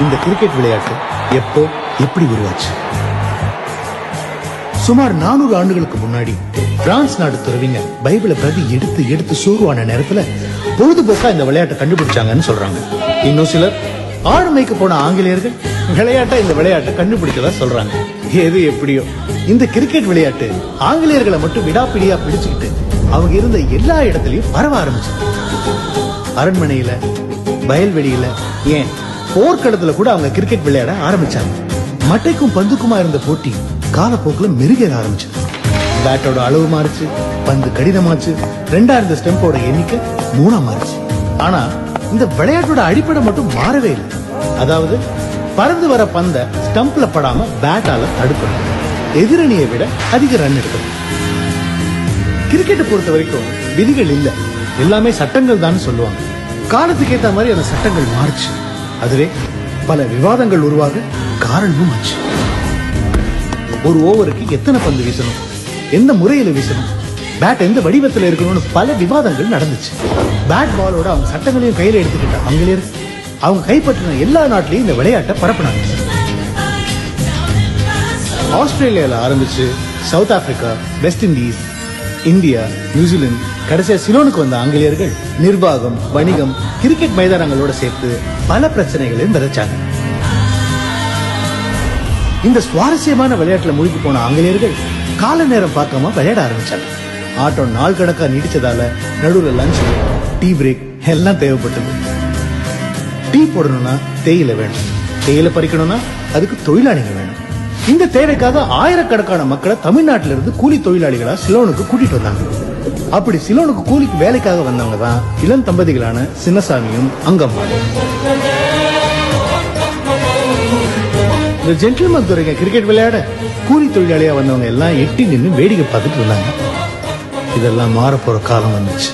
இந்த கிரிக்கெட் விளையாட்டு எப்போ எப்படி உருவாச்சு? சுமார் 400 ஆண்டுகளுக்கு முன்னாடி பிரான்ஸ் நாட்டு துறவிங்க பைபிளை பிரதி எடுத்து எடுத்து சோர்வான நேரத்துல பொழுதுபோக்கா இந்த விளையாட்டை கண்டுபிடிச்சாங்கன்னு சொல்றாங்க. இன்னும் சிலர் ஆளுமைக்கு போன ஆங்கிலேயர்கள் இந்த விளையாட்டை கண்டுபிடிச்சதா சொல்றாங்க. எது எப்படியோ இந்த கிரிக்கெட் விளையாட்டு ஆங்கிலேயர்களை மட்டும் விடாப்பிடியா பிடிச்சுக்கிட்டு அவங்க இருந்த எல்லா இடத்துலயும் பரவ ஆரம்பிச்சு. அரண்மனையில, வயல்வெளியில, ஏன் போர்க்களத்துல கூட அவங்க கிரிக்கெட் விளையாட ஆரம்பிச்சாங்க. மட்டைக்கும் பந்துக்குமா இருந்த போட்டி காலப்போக்குல மெருகேற ஆரம்பிச்சது. பேட்டோட அளவு மாறுச்சு, பந்து கடினமாச்சு, 2 இருந்த ஸ்டெம்போட எண்ணிக்கை 3 மாறுச்சு. ஆனா இந்த விளையாட்டோட அடிப்படை மட்டும் மாறவே இல்லை. அதாவது பறந்து வர பந்த ஸ்டம்ப்ல படாம பேட்டால தடுக்கணும், எதிரணியை விட அதிக ரன் எடுக்கணும். கிரிக்கெட்டை பொறுத்த வரைக்கும் விதிகள் இல்ல, எல்லாமே சட்டங்கள் தான் சொல்லுவாங்க. காலத்துக்கு ஏத்த மாதிரி அந்த சட்டங்கள் மாறுச்சு. அதுவே பல விவாதங்கள் உருவாக காரணமும் ஆச்சு. ஒரு ஓவருக்கு எத்தனை பந்து வீசணும், எந்த முறையில வீசணும், பேட் எந்த வடிவத்தில் இருக்கணும்னு பல விவாதங்கள் நடந்துச்சு. பேட் பாலோட அவங்க சட்டங்களையும் கையில எடுத்துக்கிட்ட ஆங்கிலேயர் அவங்க கைப்பற்றின எல்லா நாட்டிலையும் இந்த விளையாட்டை பரப்பினாங்க. ஆஸ்திரேலியால ஆரம்பிச்சு south Africa, west Indies, India, New Zealand, கடைசியா சிலோனுக்கு வந்த ஆங்கிலேயர்கள் நிர்வாகம், வணிகம், கிரிக்கெட் மைதானங்களோட சேர்த்து பல பிரச்சனைகளையும் விதைச்சாங்க. இந்த சுவாரஸ்யமான விளையாட்டுல மூழ்கி போன ஆங்கிலேயர்கள் கால நேரம் பார்க்காம விளையாட ஆரம்பிச்சாங்க. ஆட்டம் நாள் கணக்கா நீடிச்சதால நடுவில் லஞ்ச், டீ பிரேக் எல்லாம் தேவைப்பட்டது. டீ போடணும்னா தேயிலை வேணும், தேயிலை பறிக்கணும்னா அதுக்கு தொழிலாளிகள் வேணும். இந்த தேவைக்காக ஆயிரக்கணக்கான மக்களை தமிழ்நாட்டில இருந்து கூலி தொழிலாளிகளா சிலோனுக்கு கூட்டிட்டு வந்தாங்க. அப்படி சிலோனுக்கு கூலிக்கு வேலைக்காக வந்தவங்க தான் இளம் தம்பதிகளான சின்னசாமியும் அங்கம்மாவும். இந்த ஜென்டில்மேன் துறைங்க கிரிக்கெட் விளையாட கூலி தொழிலாளியா வந்தவங்க எல்லாம் எட்டி நின்று வேடிக்கை பார்த்துட்டு இருந்தாங்க. இதெல்லாம் மாறப்போற காலம் வந்துச்சு.